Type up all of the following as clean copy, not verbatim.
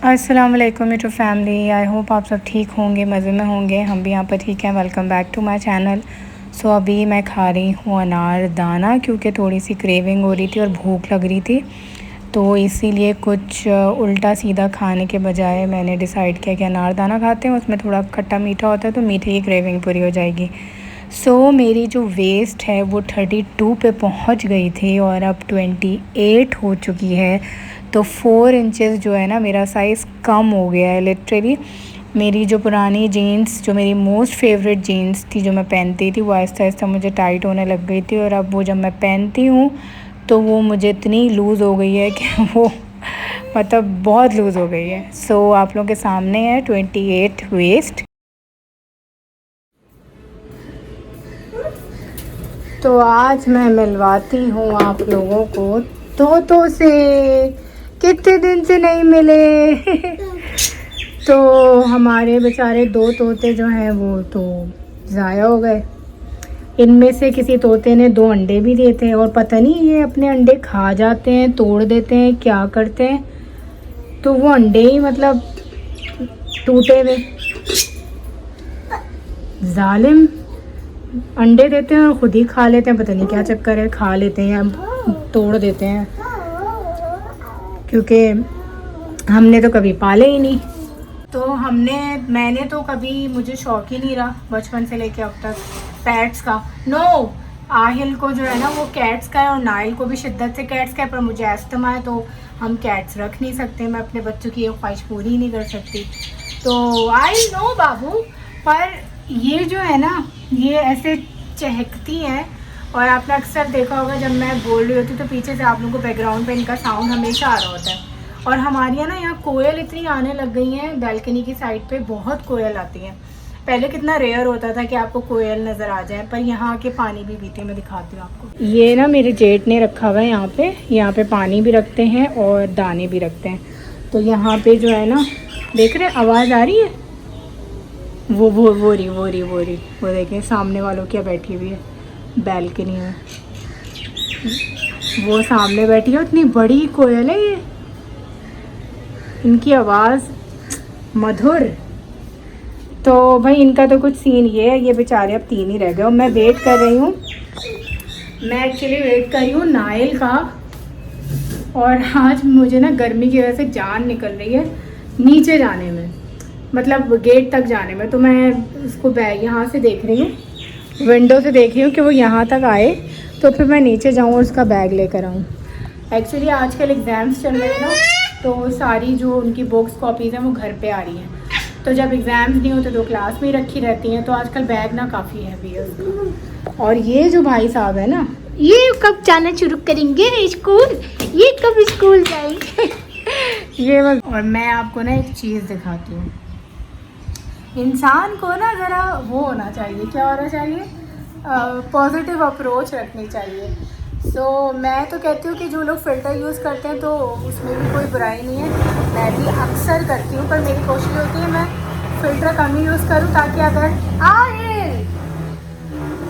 अस्सलाम वालेकुम YouTube family. I hope आप सब ठीक होंगे, मज़े में होंगे। हम भी यहाँ पर ठीक हैं। Welcome back to my channel. So अभी मैं खा रही हूँ अनार दाना, क्योंकि थोड़ी सी क्रेविंग हो रही थी और भूख लग रही थी, तो इसीलिए कुछ उल्टा सीधा खाने के बजाय मैंने डिसाइड किया कि अनार दाना खाते हैं। उसमें थोड़ा खट्टा मीठा होता है तो मीठे की क्रेविंग पूरी हो जाएगी। सो मेरी जो वेस्ट है वो 32 पे पहुँच गई थी और अब 28 हो चुकी है। तो 4 इंचेस जो है ना, मेरा साइज़ कम हो गया है लिटरली। मेरी जो पुरानी जीन्स, जो मेरी मोस्ट फेवरेट जीन्स थी, जो मैं पहनती थी, वो आहिस्ता आहिस्ता मुझे टाइट होने लग गई थी। और अब वो जब मैं पहनती हूँ तो वो मुझे इतनी लूज़ हो गई है कि वो मतलब बहुत लूज़ हो गई है। सो आप लोगों के सामने है 28 वेस्ट। तो आज मैं मिलवाती हूँ आप लोगों को तोतों से, कितने दिन से नहीं मिले। तो हमारे बेचारे 2 तोते जो हैं वो तो ज़ाया हो गए। इनमें से किसी तोते ने 2 अंडे भी दिए थे और पता नहीं ये अपने अंडे खा जाते हैं, तोड़ देते हैं, क्या करते हैं। तो वो अंडे ही मतलब टूटे हुए, जालिम अंडे देते हैं और ख़ुद ही खा लेते हैं। पता नहीं क्या चक्कर है, खा लेते हैं या तोड़ देते हैं, क्योंकि हमने तो कभी पाले ही नहीं। तो मैंने तो कभी, मुझे शौक ही नहीं रहा बचपन से लेके अब तक पैट्स का। नो, आहिल को जो है ना वो कैट्स का है और नाइल को भी शिद्दत से कैट्स का है, पर मुझे अस्थमा है तो हम कैट्स रख नहीं सकते। मैं अपने बच्चों की ये ख्वाहिश पूरी ही नहीं कर सकती। तो आई नो बाबू, पर ये जो है ना, ये ऐसे चहकती हैं और आपने अक्सर देखा होगा जब मैं बोल रही होती तो पीछे से आप लोगों को बैकग्राउंड पे इनका साउंड हमेशा आ रहा होता है। और हमारे यहाँ ना, यहाँ कोयल इतनी आने लग गई हैं, बैल्कनी की साइड पे बहुत कोयल आती हैं। पहले कितना रेयर होता था कि आपको कोयल नज़र आ जाए, पर यहाँ के पानी भी पीते हैं। मैं दिखाती हूँ आपको। ये ना मेरे जेठ ने रखा हुआ है यहाँ पे पानी भी रखते हैं और दाने भी रखते हैं। तो यहाँ पे जो है ना, देख रहे आवाज़ आ रही है, वो देखें सामने वालों क्या बैठी हुई है बैल्कनी में। वो सामने बैठी है, उतनी बड़ी कोयल है ये, इनकी आवाज़ मधुर। तो भाई इनका तो कुछ सीन ये है, ये बेचारे अब 3 ही रह गए और मैं वेट कर रही हूँ। मैं एक्चुअली वेट कर रही हूँ नाइल का। और आज मुझे ना गर्मी की वजह से जान निकल रही है नीचे जाने में, मतलब गेट तक जाने में। तो मैं उसको बैग यहाँ से देख रही हूँ, विंडो से देख रही हूँ कि वो यहाँ तक आए तो फिर मैं नीचे जाऊँ और उसका बैग लेकर आऊँ। एक्चुअली आजकल एग्ज़ाम्स चल रहे हैं ना, तो सारी जो उनकी बुक्स कॉपीज़ हैं वो घर पे आ रही हैं। तो जब एग्ज़ाम्स नहीं होते तो क्लास में ही रखी रहती हैं। तो आजकल बैग ना काफ़ी हैवी है उसका। और ये जो भाई साहब है ना, ये कब जाना शुरू करेंगे स्कूल, ये कब स्कूल जाएंगे। ये बस। और मैं आपको ना एक चीज़ दिखाती हूँ। इंसान को ना ज़रा वो होना चाहिए, क्या होना चाहिए, पॉजिटिव अप्रोच रखनी चाहिए। सो मैं तो कहती हूँ कि जो लोग फ़िल्टर यूज़ करते हैं तो उसमें भी कोई बुराई नहीं है, मैं भी अक्सर करती हूँ। पर मेरी कोशिश होती है मैं फ़िल्टर कम ही यूज़ करूँ, ताकि अगर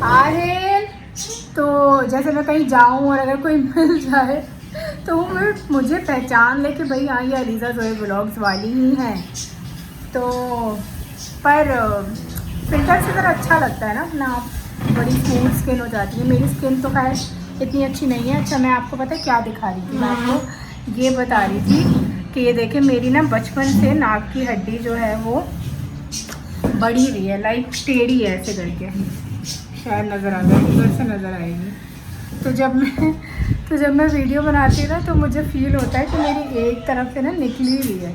आहेल तो जैसे मैं कहीं जाऊँ और अगर कोई मिल जाए तो वो मुझे पहचान ले कि भाई हाँ ये अलीज़ा ज़ोए व्लॉग्स वाली ही हैं। तो पर फ़िल्टर से ज़रा अच्छा लगता है ना अपना, बड़ी स्मूथ स्किन हो जाती है। मेरी स्किन तो खैर इतनी अच्छी नहीं है। अच्छा, मैं आपको पता है क्या दिखा रही थी, मैं आपको ये बता रही थी कि ये देखें मेरी ना बचपन से नाक की हड्डी जो है वो बड़ी हुई है, लाइक टेढ़ी है ऐसे करके, शायद नज़र आ जाए, इधर से नज़र आएगी। तो जब मैं वीडियो बनाती हूँ ना तो मुझे फ़ील होता है कि मेरी एक तरफ से ना निकली हुई है।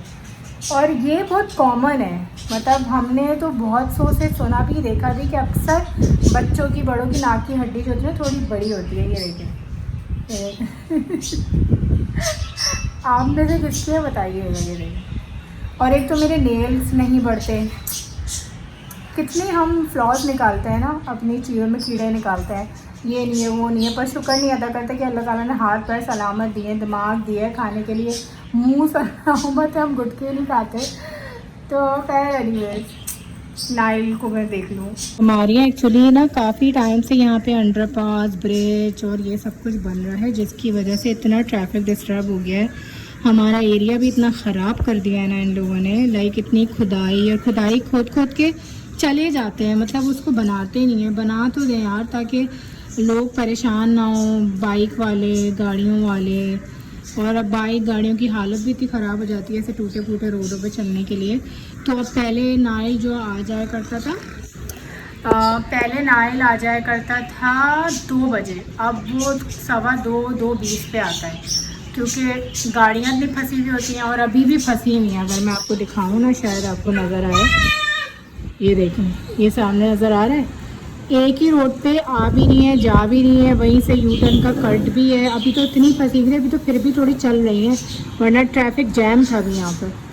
और ये बहुत कॉमन है, मतलब हमने तो बहुत से सुना भी, देखा भी कि अक्सर बच्चों की, बड़ों की नाक की हड्डी जो होती है थोड़ी बड़ी होती है। ये देखें, आप में से किसकी है बताइएगा। ये देखें। और एक तो मेरे नेल्स नहीं बढ़ते, कितने हम फ्लॉज निकालते हैं ना, अपनी चीज़ों में कीड़े निकालते हैं, ये नहीं है वो नहीं है, पर शुक्र नहीं अदा करते कि अल्लाह ताला ने हाथ पैर सलामत दिए, दिमाग दिए, खाने के लिए मुंह सलामत है, हम गुटके नहीं खाते। तो खैर एनीवेज, नाइल को मैं देख लूँ। हमारे यहाँ एक्चुअली ना काफ़ी टाइम से यहाँ पे अंडरपास, ब्रिज और ये सब कुछ बन रहा है, जिसकी वजह से इतना ट्रैफिक डिस्टर्ब हो गया है। हमारा एरिया भी इतना ख़राब कर दिया है ना इन लोगों ने, लाइक इतनी खुदाई, और खुदाई खोद खोद के चले जाते हैं, मतलब उसको बनाते नहीं हैं। बना तो दें यार, ताकि लोग परेशान ना हो, बाइक वाले, गाड़ियों वाले। और अब बाइक गाड़ियों की हालत भी इतनी ख़राब हो जाती है ऐसे टूटे फूटे रोडों पे चलने के लिए। तो अब पहले नाइल जो आ जाया करता था, पहले नाइल आ जाया करता था 2 बजे, अब वो 2:15-2:20 पे आता है, क्योंकि गाड़ियाँ भी फंसी हुई होती हैं और अभी भी फंसी हुई हैं। अगर मैं आपको दिखाऊँ ना, शायद आपको नज़र आए, ये देखें, ये सामने नज़र आ रहा है। एक ही रोड पे आ भी रही है, जा भी रही है, वहीं से यू टर्न का कट भी है। अभी तो इतनी फंसी हुई है, अभी तो फिर भी थोड़ी चल रही है, वरना ट्रैफिक जैम था अभी यहाँ पर।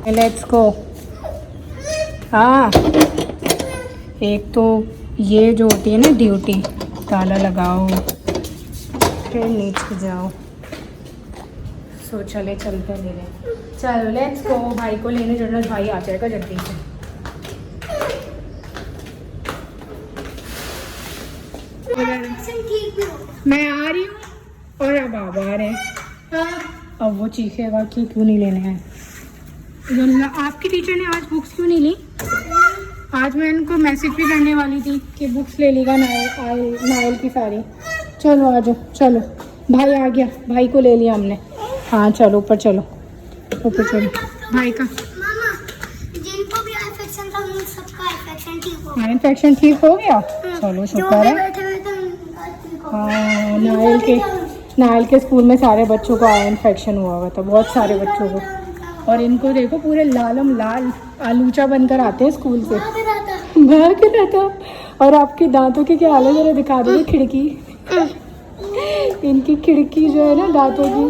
Let's go. हाँ, एक तो ये जो होती है ना ड्यूटी, ताला लगाओ फिर नीचे जाओ। सो चले चलते मेरे, चलो लेट्स गो। भाई को लेने जाना, भाई आ जाएगा जल्दी से। मैं आ रही हूँ और अब आप आ रहे हैं। अब वो चीखेगा कि क्यों नहीं लेने हैं। आपकी टीचर ने आज बुक्स क्यों नहीं ली? आज मैं इनको मैसेज भी करने वाली थी कि बुक्स ले लेगा नाइल की सारी। चलो आ जाओ, चलो भाई आ गया, भाई को ले लिया हमने। हाँ चलो ऊपर चलो, ऊपर चलो। भाई का जिनको भी इन्फेक्शन था उन सबका इन्फेक्शन ठीक हो गया। हाँ इन्फेक्शन ठीक हो गया, चलो शुक्र है। हाँ नाइल के स्कूल में सारे बच्चों को आया इन्फेक्शन हुआ हुआ था, बहुत सारे बच्चों को। और इनको देखो पूरे लालम लाल आलूचा बनकर आते हैं स्कूल से, भाग के रहता। और आपके दांतों की क्या हालत, जरा दिखा दो खिड़की, इनकी खिड़की जो है ना दांतों की।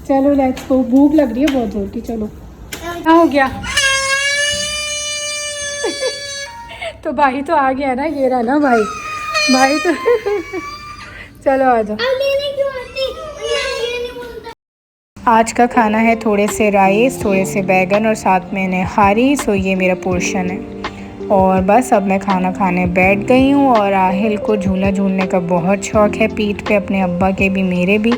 चलो लेट्स गो, भूख लग रही है बहुत जोर की। चलो क्या हो गया? तो भाई तो आ गया ना, ये रहा ना भाई, भाई तो चलो आ जाओ। आज का खाना है थोड़े से राइस, थोड़े से बैगन और साथ में नहारी। सो ये मेरा पोर्शन है। और बस अब मैं खाना खाने बैठ गई हूँ। और आहिल को झूला झूलने का बहुत शौक़ है पीठ पे, अपने अब्बा के भी मेरे भी।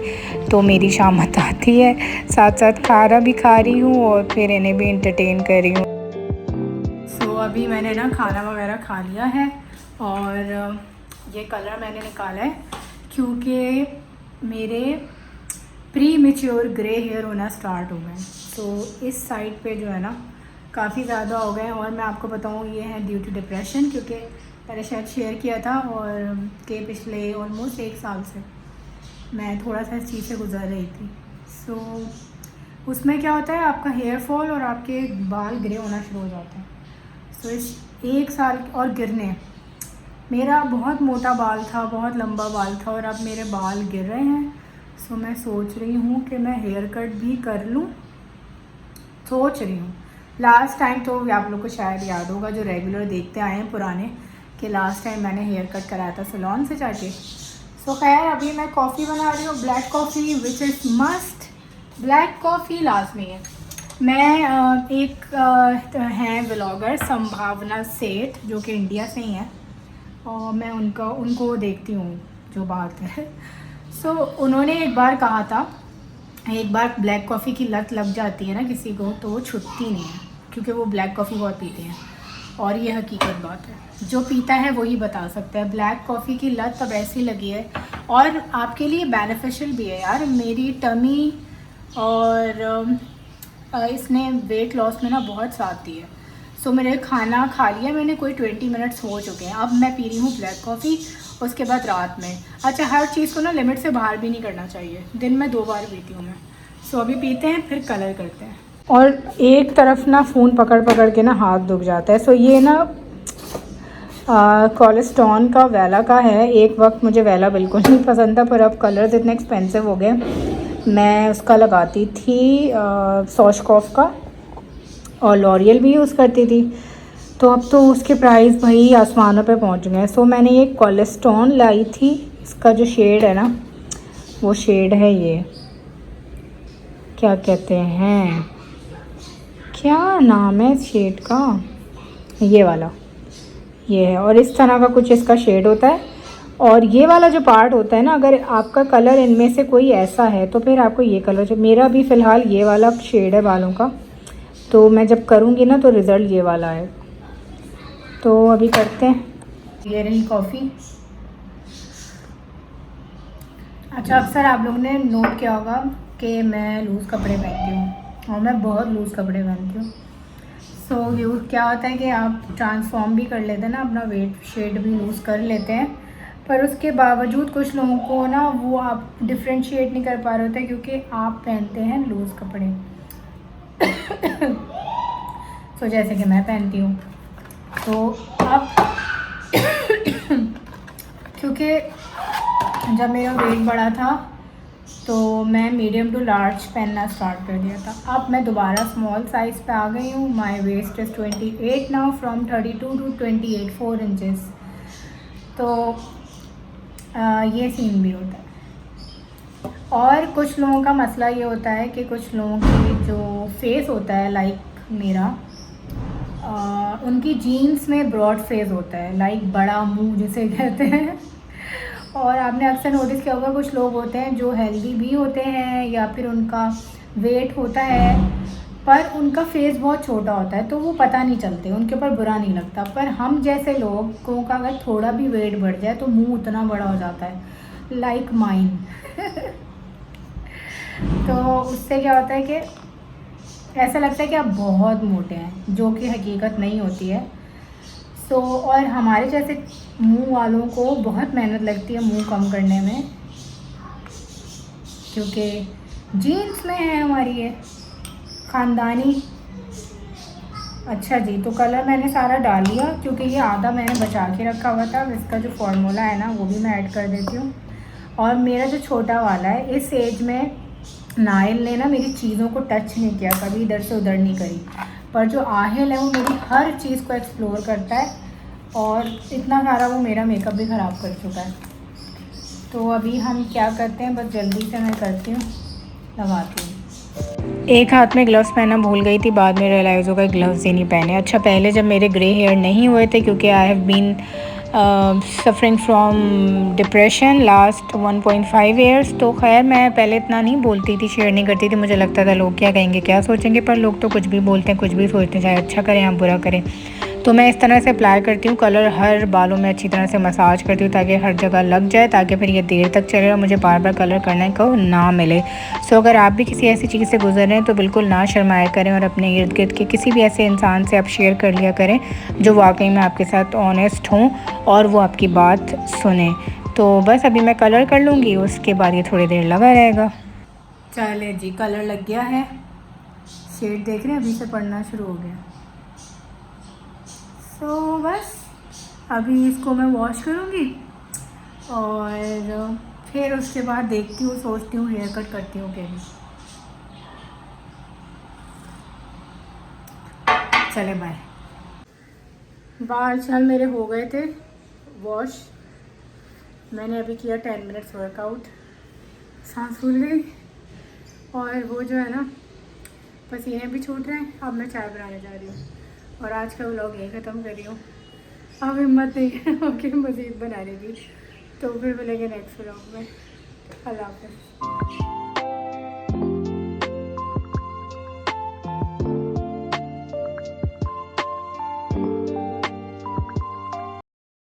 तो मेरी शामत आती है, साथ साथ खाना भी खा रही हूँ और फिर इन्हें भी इंटरटेन कर रही हूँ। सो अभी मैंने ना खाना वगैरह खा लिया है और ये कलर मैंने निकाला है क्योंकि मेरे प्री मेच्योर ग्रे हेयर होना स्टार्ट हो गए। तो इस साइड पे जो है ना काफ़ी ज़्यादा हो गए। और मैं आपको बताऊँ ये है ड्यू टू डिप्रेशन, क्योंकि मैंने शायद शेयर किया था और के पिछले ऑलमोस्ट 1 साल से मैं थोड़ा सा इस चीज़ से गुजर रही थी। सो उसमें क्या होता है, आपका हेयर फॉल और आपके बाल ग्रे होना शुरू हो जाते हैं। सो इस 1 साल और गिरने, मेरा बहुत मोटा बाल था, बहुत लंबा बाल था और अब मेरे बाल गिर रहे हैं। सो मैं सोच रही हूँ कि मैं हेयर कट भी कर लूँ, सोच रही हूँ। लास्ट टाइम तो आप लोग को शायद याद होगा जो रेगुलर देखते आए हैं पुराने, कि लास्ट टाइम मैंने हेयर कट कराया था सैलून से जाके। सो खैर अभी मैं कॉफ़ी बना रही हूँ, black coffee which is must. Black coffee लाजमी है। मैं एक हैं व्लॉगर संभावना सेठ जो कि इंडिया से ही हैं और मैं उनको देखती हूँ जो बात है। सो उन्होंने एक बार कहा था, एक बार ब्लैक कॉफ़ी की लत लग जाती है ना किसी को तो वो छूटती नहीं है, क्योंकि वो ब्लैक कॉफ़ी बहुत पीते हैं। और ये हकीकत बात है, जो पीता है वही बता सकता है। ब्लैक कॉफ़ी की लत अब ऐसी लगी है और आपके लिए बेनिफिशियल भी है यार। मेरी टमी और इसने वेट लॉस में ना बहुत साथ दिया है। सो मेरे खाना खा लिया मैंने, कोई 20 मिनट्स हो चुके हैं। अब मैं पी रही हूँ ब्लैक कॉफ़ी, उसके बाद रात में। अच्छा, हर चीज़ को ना लिमिट से बाहर भी नहीं करना चाहिए, दिन में 2 बार पीती हूँ मैं। सो अभी पीते हैं फिर कलर करते हैं। और एक तरफ ना फ़ोन पकड़ पकड़ के ना हाथ दुख जाता है। सो ये ना कॉलेस्टोन का वेला का है। एक वक्त मुझे वेला बिल्कुल नहीं पसंद था, पर अब कलर्स इतने एक्सपेंसिव हो गए। मैं उसका लगाती थी सॉशकॉफ का, और लॉरियल भी यूज़ करती थी। तो अब तो उसके प्राइस भाई आसमानों पे पहुंच गए हैं। सो मैंने ये कॉलेस्टोन लाई थी। इसका जो शेड है ना, वो शेड है ये, क्या कहते हैं, क्या नाम है इस शेड का, ये वाला, ये है। और इस तरह का कुछ इसका शेड होता है। और ये वाला जो पार्ट होता है ना, अगर आपका कलर इनमें से कोई ऐसा है तो फिर आपको ये कलर, जो मेरा भी फ़िलहाल ये वाला शेड है बालों का, तो मैं जब करूँगी ना तो रिज़ल्ट ये वाला है। तो अभी करते हैं। ये रही कॉफ़ी। अच्छा, अक्सर आप लोगों ने नोट किया होगा कि मैं लूज़ कपड़े पहनती हूँ, और मैं बहुत लूज़ कपड़े पहनती हूँ। सो ये क्या होता है कि आप ट्रांसफॉर्म भी कर लेते हैं ना, अपना वेट शेड भी लूज़ कर लेते हैं, पर उसके बावजूद कुछ लोगों को ना वो आप डिफ्रेंशिएट नहीं कर पा रहे होते क्योंकि आप पहनते हैं लूज़ कपड़े। तो जैसे कि मैं पहनती हूँ, तो अब क्योंकि जब मेरा वेट बढ़ा था तो मैं मीडियम टू लार्ज पहनना स्टार्ट कर दिया था। अब मैं दोबारा स्मॉल साइज़ पे आ गई हूँ। My waist is 28 now, from 32 to 28, 4 inches. तो ये सीन भी होता है। और कुछ लोगों का मसला ये होता है कि कुछ लोगों की जो फेस होता है, लाइक मेरा, उनकी जीन्स में ब्रॉड फेस होता है, लाइक बड़ा मुंह जिसे कहते हैं। और आपने अक्सर नोटिस किया होगा, कुछ लोग होते हैं जो हेल्दी भी होते हैं या फिर उनका वेट होता है, पर उनका फेस बहुत छोटा होता है, तो वो पता नहीं चलते, उनके ऊपर बुरा नहीं लगता। पर हम जैसे लोगों का अगर थोड़ा भी वेट बढ़ जाए तो मुंह उतना बड़ा हो जाता है, लाइक माइन। तो उससे क्या होता है कि ऐसा लगता है कि आप बहुत मोटे हैं, जो कि हकीकत नहीं होती है। सो और हमारे जैसे मुंह वालों को बहुत मेहनत लगती है मुंह कम करने में, क्योंकि जीन्स में है हमारी ये ख़ानदानी। अच्छा जी, तो कलर मैंने सारा डाल लिया, क्योंकि ये आधा मैंने बचा के रखा हुआ था। इसका जो फार्मूला है ना, वो भी मैं ऐड कर देती हूँ। और मेरा जो छोटा वाला है, इस एज में नाइल ने ना मेरी चीज़ों को टच नहीं किया, कभी इधर से उधर नहीं करी, पर जो आहिल है वो मेरी हर चीज़ को एक्सप्लोर करता है, और इतना सारा वो मेरा मेकअप भी ख़राब कर चुका है। तो अभी हम क्या करते हैं, बस जल्दी से मैं करती हूँ, लगाती हूँ। एक हाथ में ग्लव्स पहना भूल गई थी, बाद में रियलाइज़ होगा ग्लव्स ही नहीं पहने। अच्छा, पहले जब मेरे ग्रे हेयर नहीं हुए थे, क्योंकि I have been suffering from depression last 1.5 years, तो खैर मैं पहले इतना नहीं बोलती थी, शेयर नहीं करती थी। मुझे लगता था लोग क्या कहेंगे, क्या सोचेंगे, पर लोग तो कुछ भी बोलते हैं, कुछ भी सोचते हैं, चाहे अच्छा करें या बुरा करें। तो मैं इस तरह से अप्लाई करती हूँ कलर, हर बालों में अच्छी तरह से मसाज करती हूँ ताकि हर जगह लग जाए, ताकि फिर ये देर तक चले और मुझे बार बार कलर करने को ना मिले। सो अगर आप भी किसी ऐसी चीज़ से गुजर रहे हैं तो बिल्कुल ना शर्माया करें, और अपने इर्द गिर्द के किसी भी ऐसे इंसान से आप शेयर कर लिया करें जो वाकई में आपके साथ ऑनेस्ट हों और वो आपकी बात सुने। तो बस अभी मैं कलर कर लूँगी, उसके बाद ये थोड़ी देर लगा रहेगा। चले जी, कलर लग गया है, शेड देख रहे हैं, अभी से पड़ना शुरू हो गया। तो बस अभी इसको मैं वॉश करूँगी, और फिर उसके बाद देखती हूँ, सोचती हूँ हेयर कट करती हूँ कि नहीं। चले बाय। बाल शाल मेरे हो गए थे वॉश, मैंने अभी किया 10 मिनट्स वर्कआउट, सांस फूल गई, और वो जो है ना, पसीने भी छूट रहे हैं। अब मैं चाय बनाने जा रही हूँ, और आज का व्लॉग यही ख़त्म कर रही हूँ। अब हिम्मत नहीं है ओके मज़ीद बनाने की, तो फिर मिलेंगे नेक्स्ट व्लॉग में। अल्लाह हाफ़िज़।